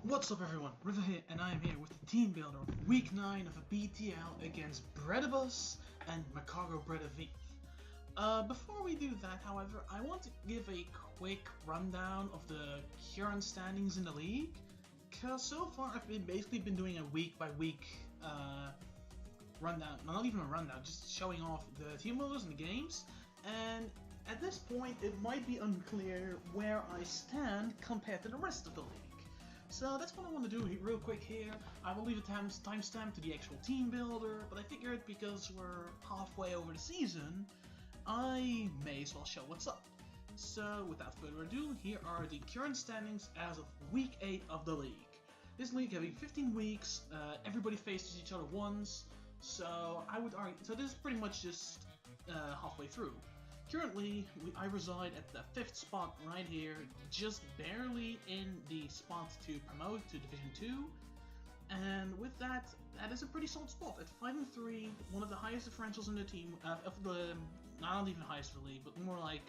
What's up everyone, River here, and I am here with the team builder of week 9 of a PTL against Brett-Aviv and Macargo Brett-Aviv. Before we do that, however, I want to give a quick rundown of the current standings in the league, because so far I've basically been doing a week by week rundown, not even a rundown, just showing off the team builders and the games, and at this point it might be unclear where I stand compared to the rest of the league. So that's what I want to do real quick here. I will leave a timestamp to the actual team builder, but I figured because we're halfway over the season, I may as well show what's up. So without further ado, here are the current standings as of week 8 of the league. This league having 15 weeks, everybody faces each other once, so I would argue, so this is pretty much just halfway through. Currently, I reside at the 5th spot right here, just barely in the spot to promote to Division 2, and with that, that is a pretty solid spot. At 5-3, one of the highest differentials in the team, not even the highest of the league, but more like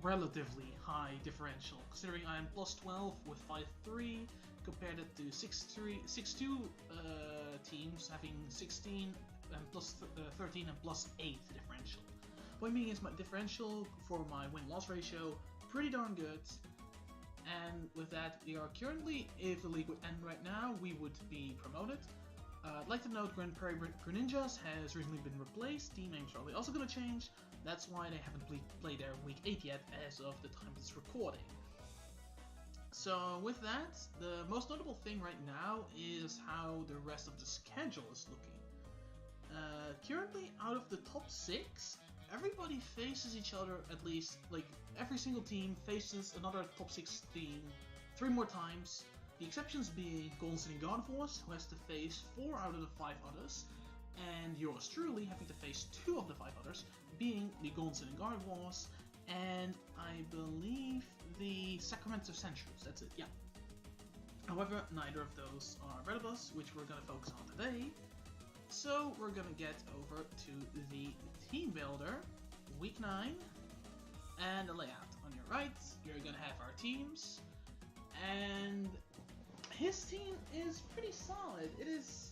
relatively high differential, considering I am plus 12 with 5-3, compared it to 6-2 teams having 16 and plus 13 and plus 8 differential. Point being is my differential for my win-loss ratio pretty darn good, and with that we are currently, if the league would end right now, we would be promoted. I'd like to note Grand Prairie Greninjas has recently been replaced. Team name's probably also going to change. That's why they haven't played their week 8 yet as of the time of this recording. So with that, the most notable thing right now is how the rest of the schedule is looking. Currently, out of the top 6, everybody faces each other at least, like, every single team faces another top 6 team 3 more times. The exceptions being Golden City Gardevoirs, who has to face 4 out of the 5 others, and yours truly having to face 2 of the 5 others, being the Golden City Gardevoirs, and I believe the Sacramento Centuries, that's it, yeah. However, neither of those are Brett-Aviv, which we're going to focus on today. So we're gonna get over to the team builder, week 9, and the layout. On your right, you're gonna have our teams, and his team is pretty solid. It is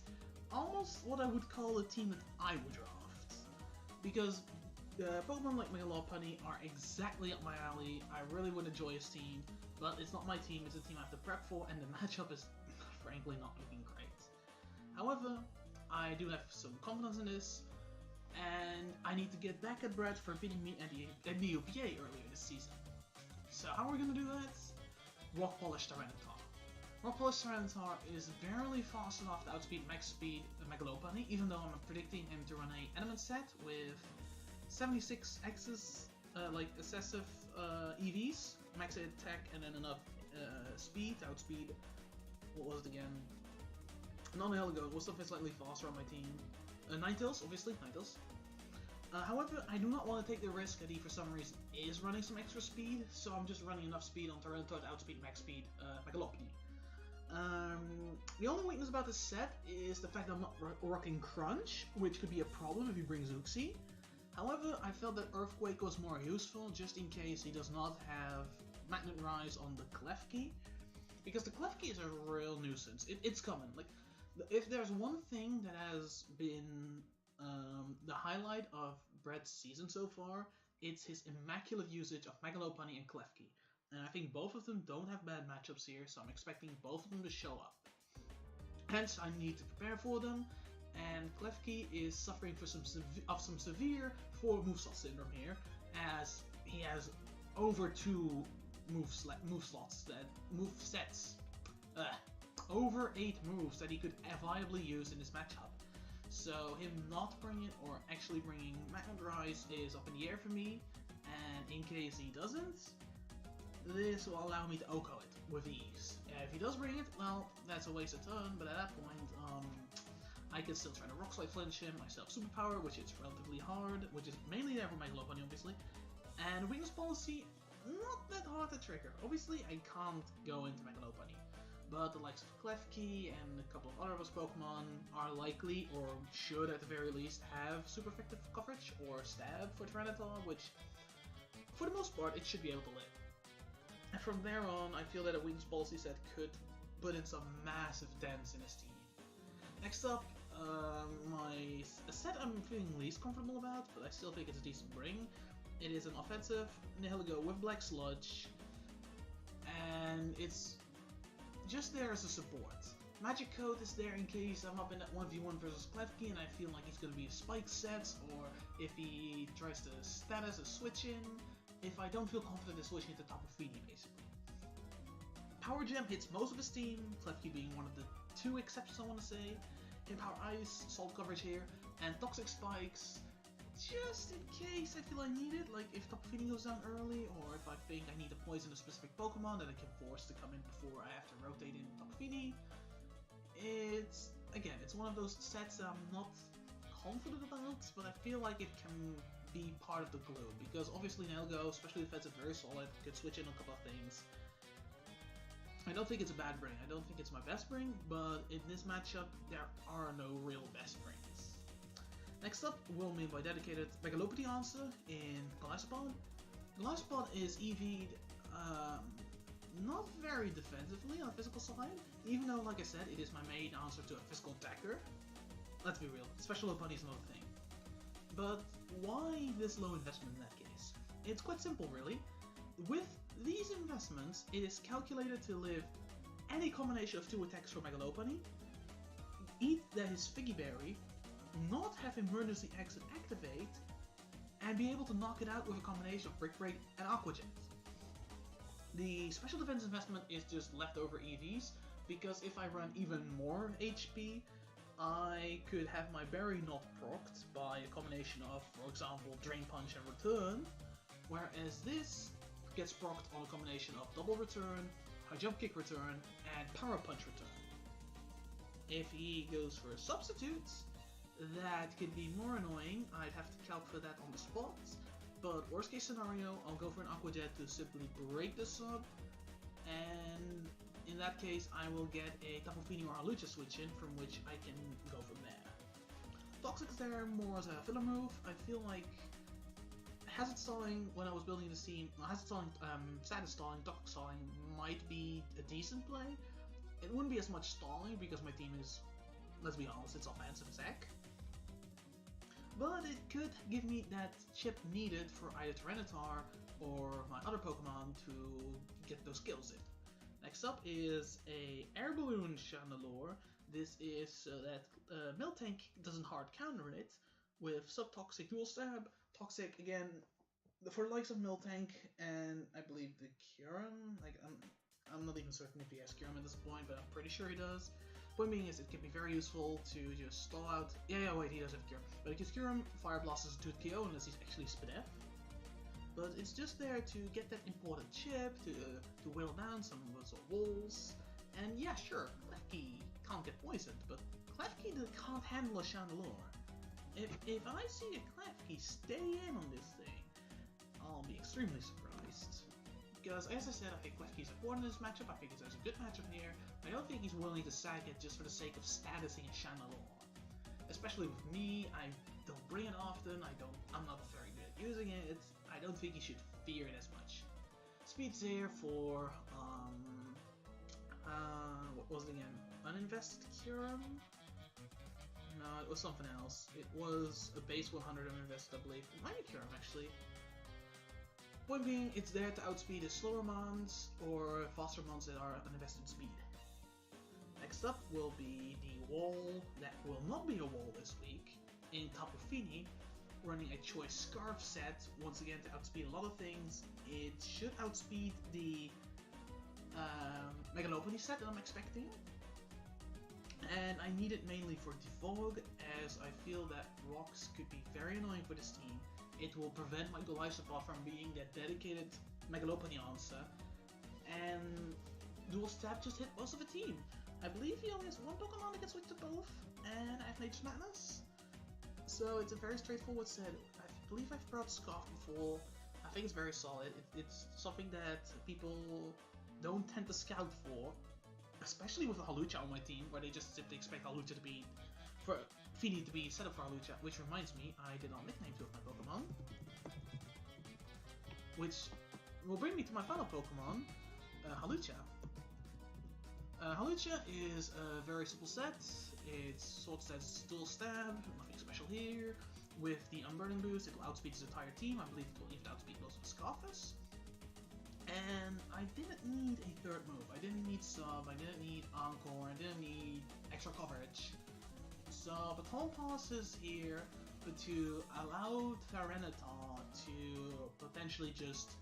almost what I would call a team that I would draft, because Pokemon like Megalopunny are exactly up my alley. I really would enjoy his team, but it's not my team, it's a team I have to prep for, and the matchup is frankly not looking great. However, I do have some confidence in this, and I need to get back at Brett for beating me at the UPA earlier this season. So how are we going to do that? Rock Polish Tyranitar. Rock Polish Tyranitar is barely fast enough to outspeed max speed Megalopunny, even though I'm predicting him to run a element set with 76 X's, like excessive EVs, max attack, and then enough speed to outspeed, what was it again? Not a hell ago, it was something slightly faster on my team. Ninetales, obviously, Ninetales. However, I do not want to take the risk that he for some reason is running some extra speed, so I'm just running enough speed on Tyranitar to outspeed max speed Megalopunny. The only weakness about this set is the fact that I'm not rocking Crunch, which could be a problem if he brings Uxie. However, I felt that Earthquake was more useful just in case he does not have Magnet Rise on the Klefki, because the Klefki is a real nuisance. It's coming. Like, if there's one thing that has been the highlight of Brett's season so far, it's his immaculate usage of Megalopunny and Klefki. And I think both of them don't have bad matchups here, so I'm expecting both of them to show up. Hence, I need to prepare for them, and Klefki is suffering from some severe 4 moveslot syndrome here, as he has over 2 over 8 moves that he could viably use in this matchup. So him not bringing it, or actually bringing Magnet Rise, is up in the air for me, and in case he doesn't, this will allow me to OHKO it with ease. If he does bring it, well, that's a waste of turn, but at that point, I can still try to Rock Slide flinch him, I still have Superpower, which is relatively hard, which is mainly there for Megalopunny, obviously, and Weakness Policy, not that hard to trigger. Obviously, I can't go into Megalopunny, but the likes of Klefki and a couple of other of his Pokemon are likely, or should at the very least, have super effective coverage or stab for Tyranitar, which, for the most part, it should be able to live. And from there on, I feel that a Weakness Policy set could put in some massive dents in his team. Next up, a set I'm feeling least comfortable about, but I still think it's a decent bring. It is an offensive Nihilego with Black Sludge, and it's just there as a support. Magic Coat is there in case I'm up in that 1v1 versus Klefki and I feel like he's going to be a spike set, or if he tries to status a switch in, if I don't feel confident in switching to Tapu Fini, basically. Power Gem hits most of his team, Klefki being one of the 2 exceptions I want to say. In Power Ice, Salt coverage here, and Toxic Spikes, just in case I feel I need it, like if Tapu Fini goes down early, or if I think I need to poison a specific Pokemon that I can force to come in before I have to rotate in Tapu Fini. It's one of those sets that I'm not confident about, but I feel like it can be part of the glue, because obviously Nihilego, especially defensive, very solid, could switch in a couple of things. I don't think it's a bad bring, I don't think it's my best bring, but in this matchup, there are no real best brings. Next up, we'll mean by dedicated Megalopody answer in Gliscod. Gliscod is EV'd not very defensively on the physical side, even though, like I said, it is my main answer to a physical attacker. Let's be real, special opponent is another thing. But why this low investment in that case? It's quite simple, really. With these investments, it is calculated to live any combination of 2 attacks from Megalopony, eat his Figgy Berry, not have emergency exit activate, and be able to knock it out with a combination of Brick Break and Aqua Jet. The special defense investment is just leftover EVs, because if I run even more HP, I could have my berry not procced by a combination of, for example, Drain Punch and Return, whereas this gets procced on a combination of Double Return, High Jump Kick Return, and Power Punch Return. If he goes for substitutes, that could be more annoying. I'd have to calc for that on the spot, but worst case scenario, I'll go for an Aqua Jet to simply break the sub, and in that case I will get a Tapu Fini or a Lucha switch in, from which I can go from there. Toxic's there more as a filler move. I feel like Hazard Stalling when I was building this team, Hazard Stalling, Status Stalling, Toxic Stalling might be a decent play. It wouldn't be as much stalling because my team is, let's be honest, it's offensive attack. But it could give me that chip needed for either Tyranitar or my other Pokemon to get those kills in. Next up is a Air Balloon Chandelure. This is so that Miltank doesn't hard counter it with Subtoxic Dual Stab. Toxic again for the likes of Miltank and I believe the Kyurem. Like I'm not even certain if he has Kyurem at this point, but I'm pretty sure he does. Point being is it can be very useful to just stall out. Yeah, wait, he does have Kyurem. But it gives Kyurem Fire Blast as a 2 KO unless he's actually Spadef. But it's just there to get that important chip, to whittle down some of those walls. And yeah, sure, Klefki can't get poisoned, but Klefki can't handle a Chandelure. If I see a Klefki stay in on this thing, I'll be extremely surprised. Because, as I said, I think Klefki is important in this matchup. I think it's a good matchup here. I don't think he's willing to sack it just for the sake of statusing a Chandelure. Especially with me, I don't bring it often. I'm not very good at using it. I don't think he should fear it as much. Speed's there for what was it again? Uninvested Kyurem? No, it was something else. It was a base 100 uninvested, I believe. It might be Kyurem actually. Point being, it's there to outspeed his slower mons or faster mons that are uninvested speed. Next up will be the wall that will not be a wall this week in Tapu Fini, running a Choice Scarf set, once again to outspeed a lot of things. It should outspeed the Megalopony set that I'm expecting. And I need it mainly for Defog, as I feel that Rocks could be very annoying for this team. It will prevent my Golisopod from being that dedicated Megalopony answer, and Dual Stab just hit most of the team. I believe he only has one Pokemon that can switch to both, and I have Nature's Madness. So it's a very straightforward set. I believe I've brought Scarf before. I think it's very solid. It's something that people don't tend to scout for, especially with a Hawlucha on my team, where they just simply expect Hawlucha to be, for Fini to be set up for Hawlucha. Which reminds me, I did not nickname two of my Pokemon, which will bring me to my final Pokemon, Hawlucha. Halicha is a very simple set. It's Sword Stats Dual Stab, nothing special here. With the Unburden boost, it will outspeed his entire team. I believe it will even outspeed most of Scoffus. And I didn't need a third move. I didn't need Sub, I didn't need Encore, I didn't need extra coverage. So Baton Toss is here to allow Tyranitar to potentially just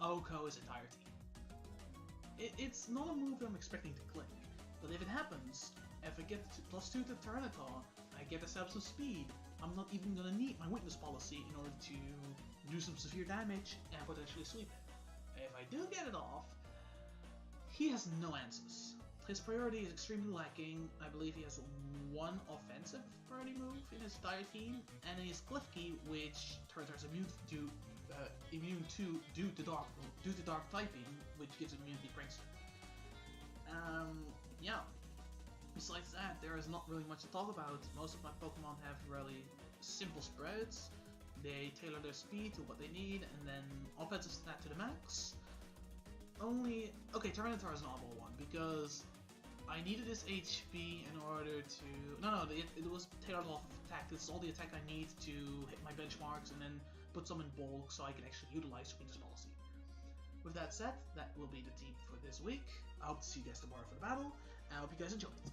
OHKO his entire team. It's not a move I'm expecting to click, but if it happens, if I get +2 to Tyranitar, I get a stab some speed, I'm not even gonna need my Witness Policy in order to do some severe damage and potentially sweep it. If I do get it off, he has no answers. His priority is extremely lacking. I believe he has one offensive priority move in his entire team, and his Cliffkey, which Tyranitar is immune to due to dark typing, which gives him immunity Princeton. Yeah. Besides that, there is not really much to talk about. Most of my Pokemon have really simple spreads. They tailor their speed to what they need, and then offensive stat to the max. Okay, Tyranitar is an oddball one, because I needed his HP in order to... No, it was tailored off of attack. This is all the attack I need to hit my benchmarks, and then put some in bulk so I can actually utilize Weakness Policy. With that said, that will be the team for this week. I hope to see you guys tomorrow for the battle, and I hope you guys enjoy it.